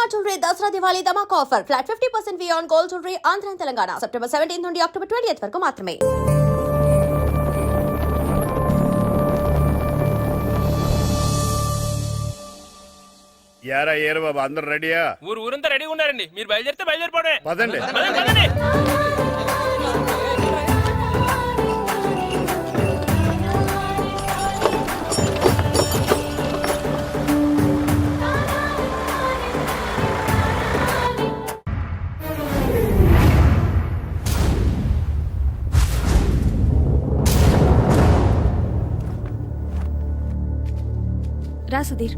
Shalimar Jewelry Dasra Diwali Dhamak offer. Flat 50% fee on gold jewelry Andhra and Telangana. September 17th నుండి October 20th వరకు మాత్రమే. యారా ఏరు బాబా అందరు రెడీయా? ఊరంతా రెడీగా ఉన్నారండి. మీరు బయలుదేరితే బయలుదేరిపోవడమే. పదండి. రా సుధీర్.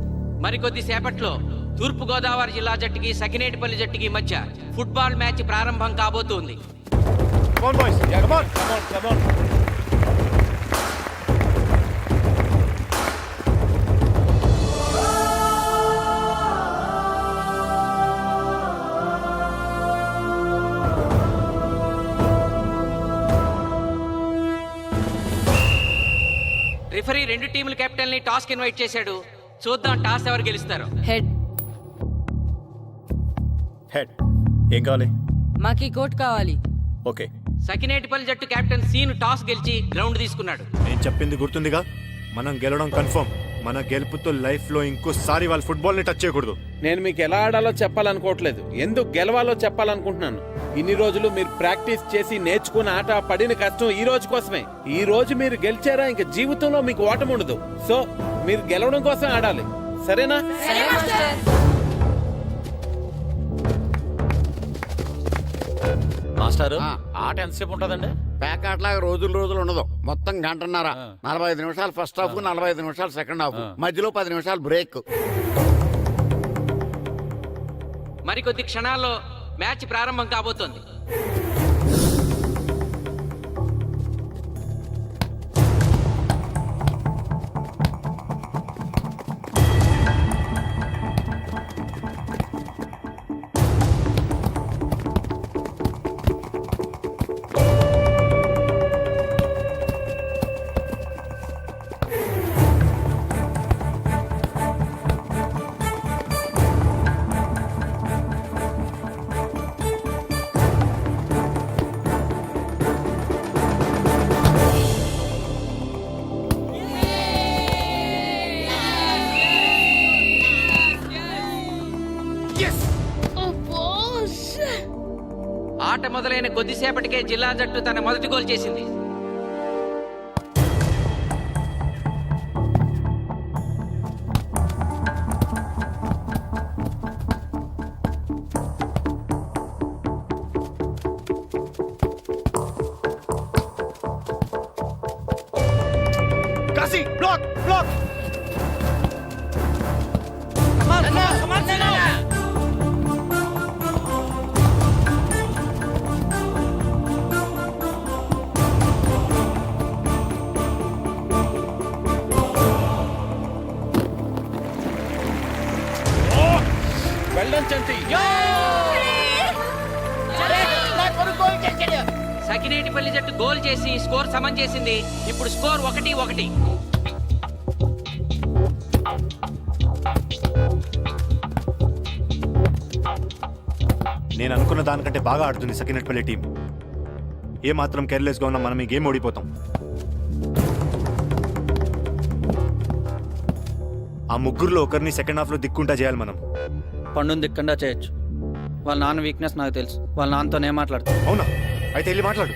మరికొద్ది సేపట్లో తూర్పు గోదావరి జిల్లా జట్టుకి సకినేటిపల్లి జట్టుకి మధ్య ఫుట్బాల్ మ్యాచ్ ప్రారంభం కాబోతోంది. రిఫరీ రెండు టీముల కెప్టెన్ ని టాస్ కి ఇన్వైట్ చేశాడు. చూద్దాం టాస్ ఎవరు గెలుస్తారు. హెడ్. హెడ్. ఏం కావాలి? మాకి కోట్ కావాలి. ఓకే. సకినేటిపల్లి జట్టు కెప్టెన్ సీను టాస్ గెలిచి గ్రౌండ్ తీసుకున్నాడు. నేను చెప్పింది గుర్తుందిగా, మనం గెలవడం కన్ఫర్మ్. మన గెలుపుతో లైఫ్ లో ఇంకోసారి వాళ్ళ ఫుట్బాల్ ని టచ్ చేయకూడదు. నేను మీకు ఎలా ఆడాలో చెప్పాలనుకోవట్లేదు, ఎందుకు గెలవాలో చెప్పాలనుకుంటున్నాను. ఇన్ని రోజులు మీరు ప్రాక్టీస్ చేసి నేర్చుకున్న ఆట పడిన కష్టం ఈ రోజు కోసమే. ఈ రోజు మీరు గెలిచారా ఇంక జీవితంలో మీకు ఓటమి ఉండదు. సో మీరు గెలవడం కోసం ఆడాలి, సరేనా? మాస్టారు, ఆట ఎంతసేపు ఉంటుందండి? పేకాట్లాగా రోజులు ఉండదు, మొత్తం గంటన్నర. 45 నిమిషాలు ఫస్ట్ హాఫ్, 45 నిమిషాలు సెకండ్ హాఫ్, మధ్యలో 10 నిమిషాలు బ్రేక్. మరికొద్ది క్షణాల్లో మ్యాచ్ ప్రారంభం కాబోతోంది. ఆట మొదలైన కొద్దిసేపటికే జిల్లా జట్టు తన మొదటి గోల్ చేసింది. Kashi black black. సకినేటిపల్లి జట్టు గోల్ చేసి స్కోర్ సమం చేసింది. ఇప్పుడు స్కోర్ 1-1. నేను అనుకున్న దానికంటే బాగా ఆడుతుంది సకినేటిపల్లి టీం. ఏ మాత్రం కేర్లెస్ గా ఉన్నా మనం ఈ గేమ్ ఓడిపోతాం. ఆ ముగ్గురులో ఒకరిని సెకండ్ హాఫ్ లో దిక్కుంటా చేయాలి మనం. పండుని దిక్కుండా చేయొచ్చు. వాళ్ళ నాన్న వీక్నెస్ నాకు తెలుసు. వాళ్ళ నాన్నతోనే మాట్లాడతాను. అవునా? అయితే వెళ్ళి మాట్లాడు.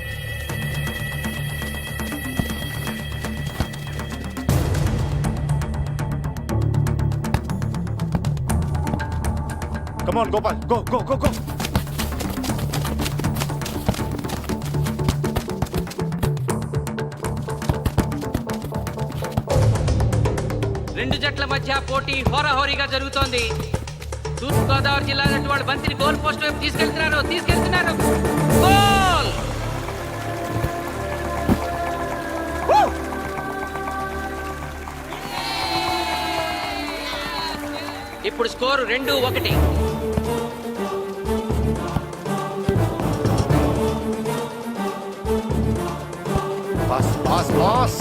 Come on, Gopal. Go, go, go, go. రెండు జట్ల మధ్య పోటీ హోరాహోరీగా జరుగుతోంది. తూర్పు గోదావరి జిల్లా జట్టు వాళ్ళు బంతిని గోల్ పోస్ట్ వైపు తీసుకెళ్తున్నారు. గోల్! ఇప్పుడు స్కోరు 2-1. Pass.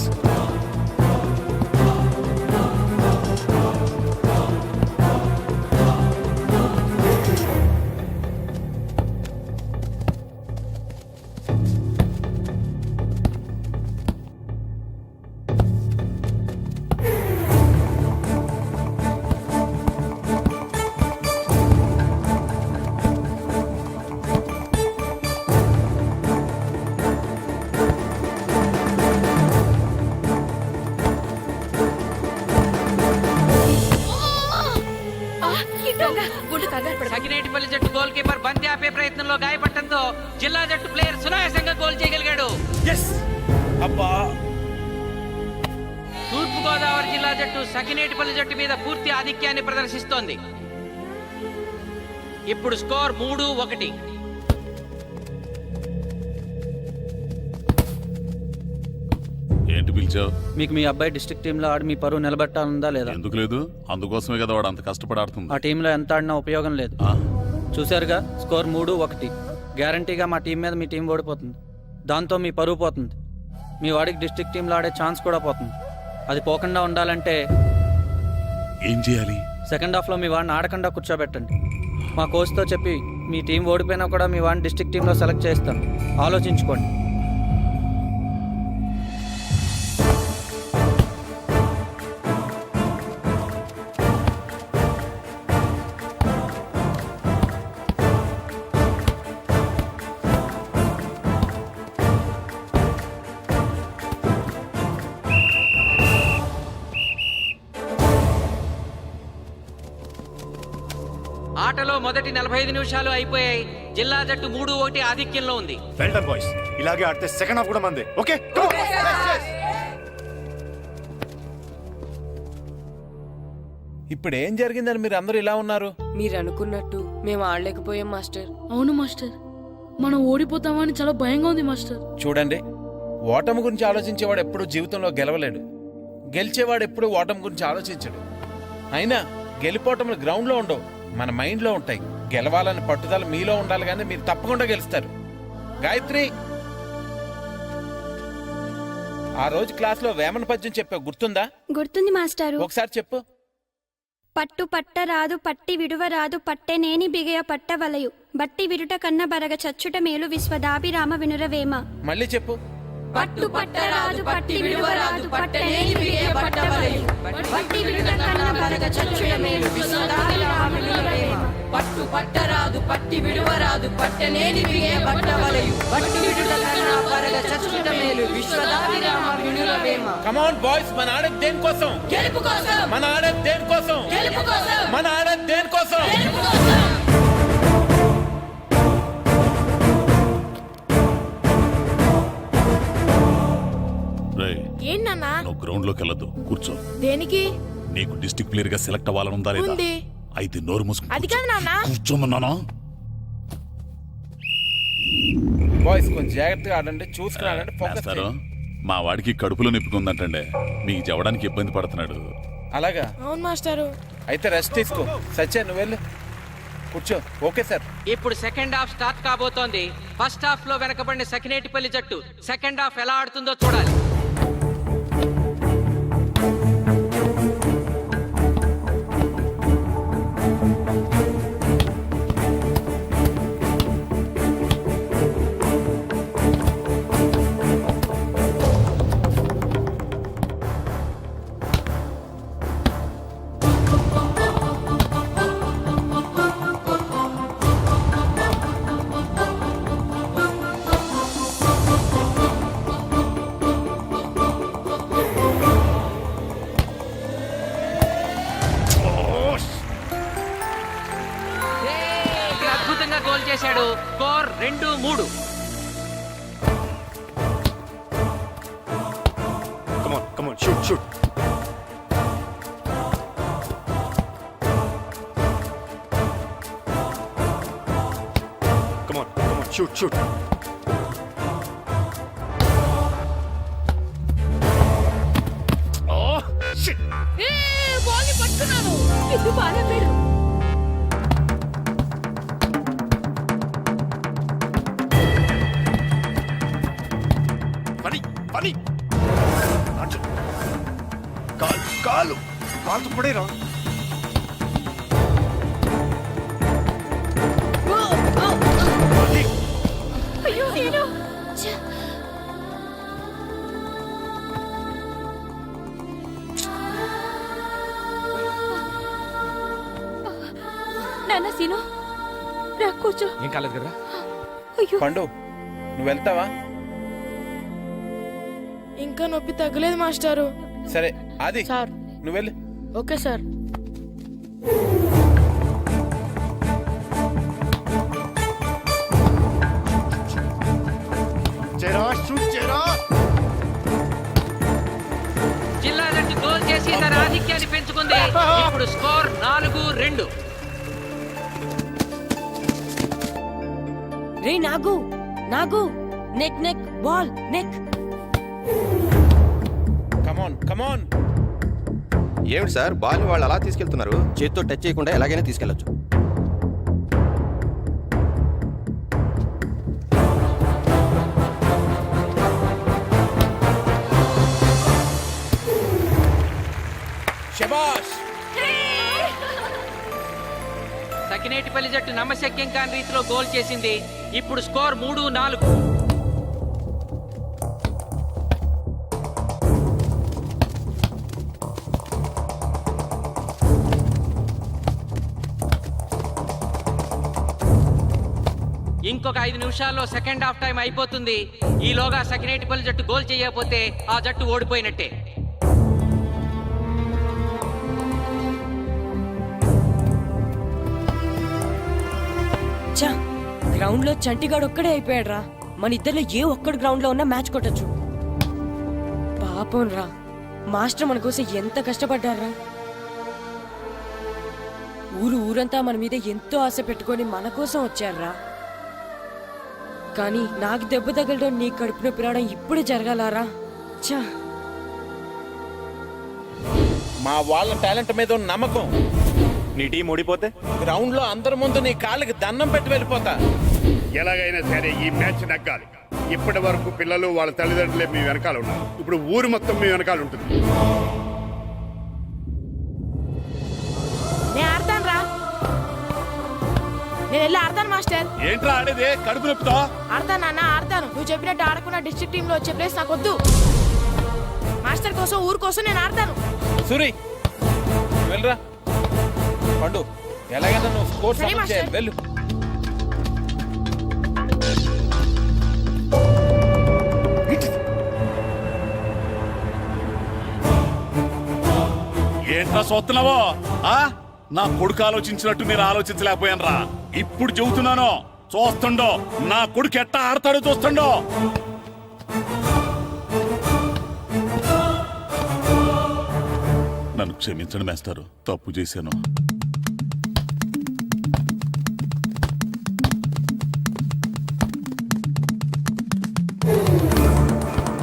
సకినేటిపల్లి జట్టు గోల్ కీపర్ బంతి ఆపే ప్రయత్నంలో గాయపడటంతో జిల్లా జట్టు ప్లేయర్ సునాయాసంగా గోల్ చేయగలిగాడు. అబ్బా తూర్పు గోదావరి జిల్లా జట్టు సకినేటిపల్లి జట్టు మీద పూర్తి ఆధిక్యాన్ని ప్రదర్శిస్తోంది. ఇప్పుడు స్కోర్ 3-1. ఏంటి పిలిచావు? మీకు మీ అబ్బాయి డిస్ట్రిక్ట్ టీంలో ఆడి మీ పరువు నిలబెట్టాలందా లేదా? ఎందుకు లేదు? అందుకోసమే కదా వాడు అంత కష్టపడి ఆడుతుంది. ఆ టీంలో ఎంత ఆడినా ఉపయోగం లేదు. చూశారుగా, స్కోర్ 3-1. గ్యారంటీగా మా టీం మీద మీ టీం ఓడిపోతుంది. దాంతో మీ పరువు పోతుంది. మీ వాడికి డిస్ట్రిక్ట్ టీంలో ఆడే ఛాన్స్ కూడా పోతుంది. అది పోకుండా ఉండాలంటే ఏం చేయాలి? సెకండ్ హాఫ్లో మీ వాడిని ఆడకుండా కూర్చోబెట్టండి. మా కోచ్తో చెప్పి మీ టీం ఓడిపోయినా కూడా మీ వాడిని డిస్ట్రిక్ట్ టీంలో సెలెక్ట్ చేస్తాను. ఆలోచించుకోండి. ఆటలో మొదటి 45 నిమిషాలు అయిపోయాయి. జిల్లా జట్టు 3-1 ఆధిక్యంలో ఉంది. Well done boys. ఇలాగే ఆడితే సెకండ్ హాఫ్ కూడా మందే. ఓకే ఇప్పుడు ఏం జరిగిందని మీరు అందరూ ఇలా ఉన్నారు? మీరు అనుకున్నట్టు మేము ఆడలేకపోయాం మాస్టర్. అవును మాస్టర్, మనం ఓడిపోతామని చాలా భయంగా ఉంది మాస్టర్. చూడండి, ఓటమి గురించి ఆలోచించేవాడు ఎప్పుడు జీవితంలో గెలవలేడు. గెలిచేవాడు ఎప్పుడు ఓటమి గురించి ఆలోచించడు. అయినా గెలిపోవటములు గ్రౌండ్లో ఉండవు, మన మైండ్లో ఉంటాయి. గెలవాలని పట్టుదల మీలో ఉండాలి, కానీ మీరు తప్పకుండా గెలుస్తారు. గాయత్రి, ఆ రోజు క్లాస్లో వేమన పద్యం చెప్పావు, గుర్తుందా? గుర్తుంది మాస్టారు. ఒకసారి చెప్పు. పట్టు పట్టరాదు పట్టి విడువరాదు పట్టెనేని బిగయ పట్టవలయు బట్టి విడుట కన్న బరగ చచ్చుట మేలు విశ్వదాభిరామ వినురవేమ. మళ్ళీ చెప్పు. పట్టు పట్టరాదు పట్టి విడువరాదు పట్టెనేని బిగయ పట్టవలయు బట్టి విడుట కన్న బరగ చచ్చుట మేలు విశ్వదాభిరామ వినురవేమ. పట్టు పట్టరాదు పట్టి విడువరాదు పట్టెనేని బిగయ పట్టవలయు బట్టి విడుట కన్న బరగ చచ్చుట మేలు విశ్వదాభిరామ వినురవేమ. కమ్ ఆన్ బాయ్స్, మన ఆడేది దేనికోసం? గెలుపు కోసం. మన ఆడేది దేనికోసం? గెలుపు కోసం. మన ఆడేది దేనికోసం? గెలుపు కోసం. ఏంటన్నా? నువ్వు గ్రౌండ్ లోకి వెళ్ళదు, కూర్చో. దేనికి? నీకు డిస్ట్రిక్ట్ ప్లేయర్ గా సెలెక్ట్ అవ్వాలనుందా లేదా? ఉంది. అయితే నోరు మూసుకుని అది కాదు నాన్న. కూర్చోమన్నానా? బాయ్స్ కొంచెం జాగ్రత్తగా ఆడండి, చూసుకుని ఆడండి, ఫోకస్ మాస్టారు, చేయండి. మా వాడికి కడుపులో నొప్పికుందంటండి, మీకు చెప్పడానికి ఇబ్బంది పడుతున్నాడు. అలాగా? అవును మాస్టారు. అయితే రెస్ట్ తీసుకో. సత్య, నువ్వు వెళ్ళు, కూర్చో. Okay sir. ఇప్పుడు సెకండ్ హాఫ్ స్టార్ట్ కాబోతోంది. ఫస్ట్ హాఫ్ లో వెనకబడిన సకినేటిపల్లి జట్టు సెకండ్ హాఫ్ ఎలా ఆడుతుందో చూడాలి. అద్భుతంగా గోల్ చేశాడు. Score 2-3. Come on, shoot. Come on, shoot. Oh, shit. బాల్ని పట్టుకున్నాను. ఇది బాగా పేరు. పని కాలు పడేరా. అయ్యో నేను. నాన్న సీను, రా కూర్చో. ఏం కాలేదు కదా? అయ్యో, పండు, నువ్వు వెళ్తావా? ఇంకా నొప్పి తగ్గలేదు మాస్టారు. సరే, ఆది సార్. నువ్వు వెళ్ళు. Okay sir. ఇప్పుడు స్కోర్ 4-2. రే నాగు నాగు నెక్ నెక్ బాల్ నెక్. కమాన్ కమాన్. ఏమిటి సార్ బాల్ వాళ్ళు అలా తీసుకెళ్తున్నారు? చేతితో టచ్ చేయకుండా ఎలాగైనా తీసుకెళ్లొచ్చు. శబాష్. సకినేటిపల్లి జట్టు నమ్మశక్యం కాని రీతిలో గోల్ చేసింది. ఇప్పుడు స్కోర్ 3-4. ఇంకొక 5 నిమిషాల్లో సెకండ్ హాఫ్ టైం అయిపోతుంది. ఈలోగా సకినేటిపల్లి జట్టు గోల్ చేయకపోతే ఆ జట్టు ఓడిపోయినట్టే. చా గ్రౌండ్ లో చంటిగాడు ఒక్కడే అయిపోయాడు రా. మన ఇద్దరిలో ఏ ఒక్కడు గ్రౌండ్ లో ఉన్నా మ్యాచ్ కొట్టచ్చు. పాపం రా, మాస్టర్ మన కోసం ఎంత కష్టపడ్డారా. ఊరంతా మన మీద ఎంతో ఆశ పెట్టుకొని మన కోసం వచ్చారా. కానీ నాకు దెబ్బ తగలడం, నీ కడుపు నొప్పి రావడం ఇప్పుడే జరగాలారా. చా మా వాళ్ళ టాలెంట్ మీద ఉన్న నమ్మకం. నీ టీం ఓడిపోతే గ్రౌండ్ లో అందరి ముందు నీ కాళ్ళకి దండం పెట్టి వెళ్ళిపోతా. ఎలాగైనా సరే ఈ మ్యాచ్ నగ్గాలి. ఇప్పటి వరకు పిల్లలు వాళ్ళ తల్లిదండ్రులే మీ వెనకాల ఉన్నారు. ఇప్పుడు ఊరు మొత్తం మీ వెనకాల ఉంటుంది. నేను ఆడతాను రా, నేను వెళ్ళి ఆడతాను మాస్టర్. ఏంట్రా ఆడేదే కడుపు నొప్పితో? ఆడతాను నాన్న, ఆడతాను. నువ్వు చెప్పినట్టు ఆడకుండా డిస్ట్రిక్ట్ టీమ్ లో వచ్చే ప్లేస్ నాకు వద్దు. మాస్టర్ కోసం, ఊరు కోసం నేను ఆడతాను. సూరి వెళ్ళరా. పండు ఎలాగైనా నువ్వు స్కోర్ సరే, సమన్ చేయాలి. వెళ్ళు. ఏంట్రా చూస్తున్నావో? నా కొడుకు ఆలోచించినట్టు నేను ఆలోచించలేకపోయాను రా. ఇప్పుడు చెబుతున్నాను, చూస్తుండో నా కొడుకు ఎట్టా ఆడతాడో చూస్తుండో. నన్ను క్షమించండి మేస్తారు, తప్పు చేశాను.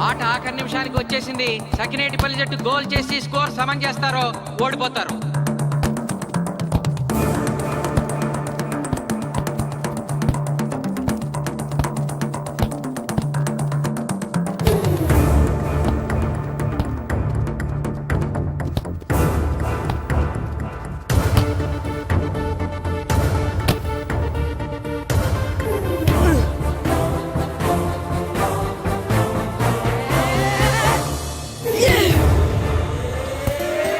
ఆట ఆఖరి నిమిషానికి వచ్చేసింది. సకినేటిపల్లి జట్టు గోల్ చేసి స్కోర్ సమన్ చేస్తారో ఓడిపోతారు.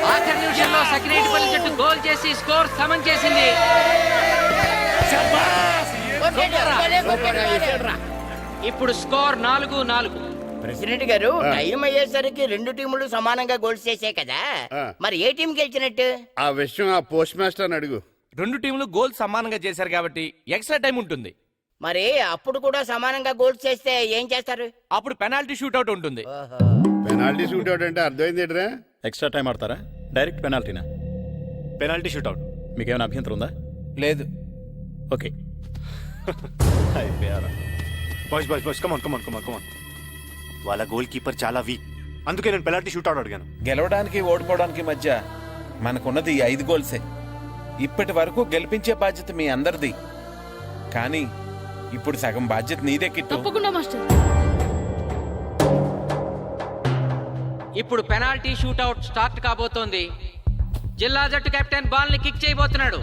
ఆఖరి నిమిషంలో సకినేటిపల్లి జట్టు గోల్ చేసి స్కోర్ సమన్ చేసింది. ఇప్పుడు స్కోర్ 4-4. ప్రెసిడెంట్ గారు, టైం అయ్యేసరికి రెండు టీములు సమానంగా గోల్స్ చేసే కదా, మరి ఏ టీం గెలిచినట్టు? ఆ విషయం ఆ పోస్ట్ మాస్టర్ అడుగు. రెండు టీంలు గోల్ సమానంగా చేశారు కాబట్టి ఎక్స్ట్రా టైం ఉంటుంది. మరి అప్పుడు కూడా సమానంగా గోల్స్ చేస్తే ఏం చేస్తారు? అప్పుడు పెనాల్టీ షూట్అవుట్ ఉంటుంది. పెనాల్టీ షూట్ అవుట్ అంటే అర్థమైంది ఏంట్రా? ఎక్స్ట్రా టైం ఆడతారా? డైరెక్ట్ పెనాల్టీనా? Penalty shootout. మీకేమైనా అభ్యంతరం ఉందా? లేదు. Okay. Boys boys boys come on come on come on come on. వాళ్ళ గోల్ కీపర్ చాలా వీక్, అందుకే నేను పెనాల్టీ షూట్అవుట్ అడిగాను. గెలవడానికి ఓడిపోవడానికి మధ్య మనకున్నది 5 గోల్సే. ఇప్పటి వరకు గెలిపించే బాధ్యత మీ అందరిది. కానీ ఇప్పుడు సగం బాధ్యత నీదే కిట్టు. తప్పకుండా మాస్టర్. ఇప్పుడు పెనాల్టీ షూట్అవుట్ స్టార్ట్ కాబోతోంది. జిల్లా జట్టు కెప్టెన్ బాల్ ని కిక్ చేయబోతున్నాడు.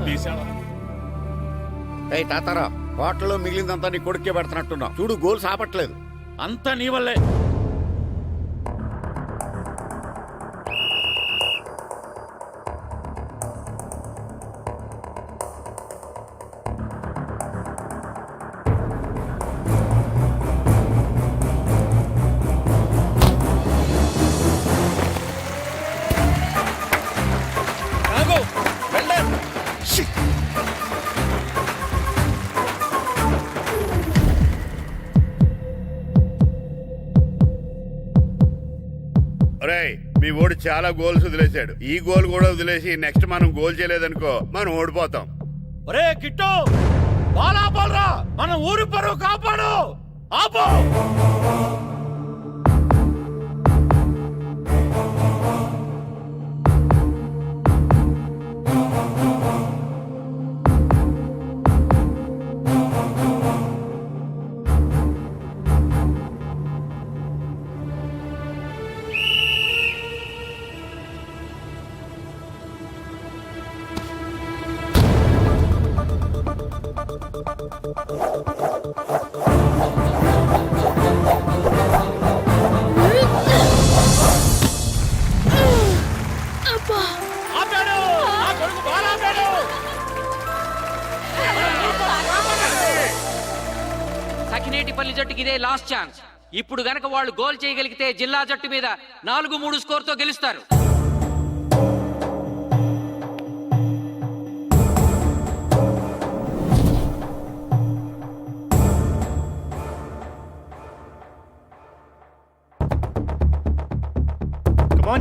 తీశాడు. ఏయ్ తాతారా, హోటల్లో మిగిలిందంతా నీ కొడుకే పెడుతున్నట్టున్నావు. చూడు గోల్స్ ఆపట్లేదు. అంతా నీ వల్లే. ఒరేయ్, మీ ఓడి చాలా గోల్స్ వదిలేశాడు. ఈ గోల్ కూడా వదిలేసి నెక్స్ట్ మనం గోల్ చేయలేదనుకో మనం ఓడిపోతాం. ఒరే కిట్టు, బాల్ ఆపాలరా, మన ఊరి పరువు కాపాడు. ఆపు. సకినేటిపల్లి జట్టుకి ఇదే లాస్ట్ ఛాన్స్. ఇప్పుడు గనక వాళ్ళు గోల్ చేయగలిగితే జిల్లా జట్టు మీద 4-3 స్కోర్ తో గెలుస్తారు.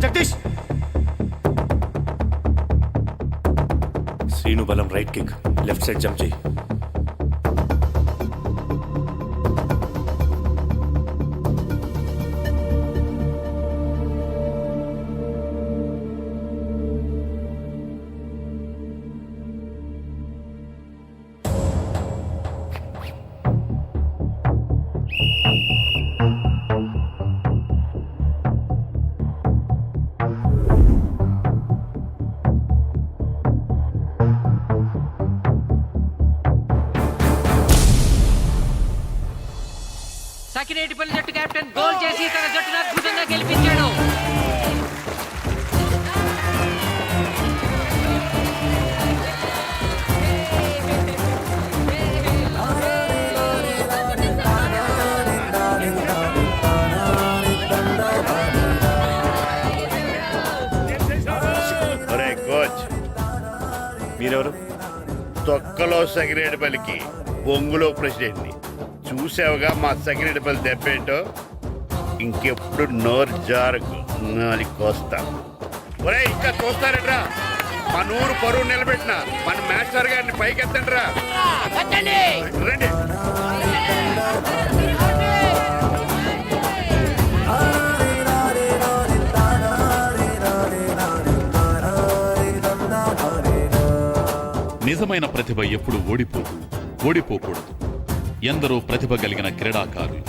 జగదీష్. శ్రీను బలం right kick, left side jump చేయి. సకినేటిపల్లి జట్టు కెప్టెన్ గోల్ చేసి తన జట్టును అద్భుతంగా గెలిపించాడు. ఒరే కోచ్, మీరెవరు? తొక్కలో సగిరేడుపల్లికి బొంగులో ప్రెసిడెంట్ని. చూసావుగా మా సగిరేడుపల్లి దెబ్బేంటో. ఇంకెప్పుడు నోరు జారకు నాలి కోస్తా. ఒరే ఇంకా చూస్తారట్రా, మన ఊరు పరువు నిలబెట్టిన మన మాస్టర్ గారిని పైకెత్తండి రా. రండి. నిజమైన ప్రతిభ ఎప్పుడు ఓడిపోకూడదు. ఎందరో ప్రతిభ కలిగిన క్రీడాకారులు,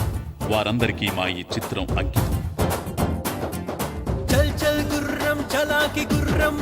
వారందరికీ మా ఈ చిత్రం అంకితం. చల్ చల్ గుర్రం చలాకి గుర్రం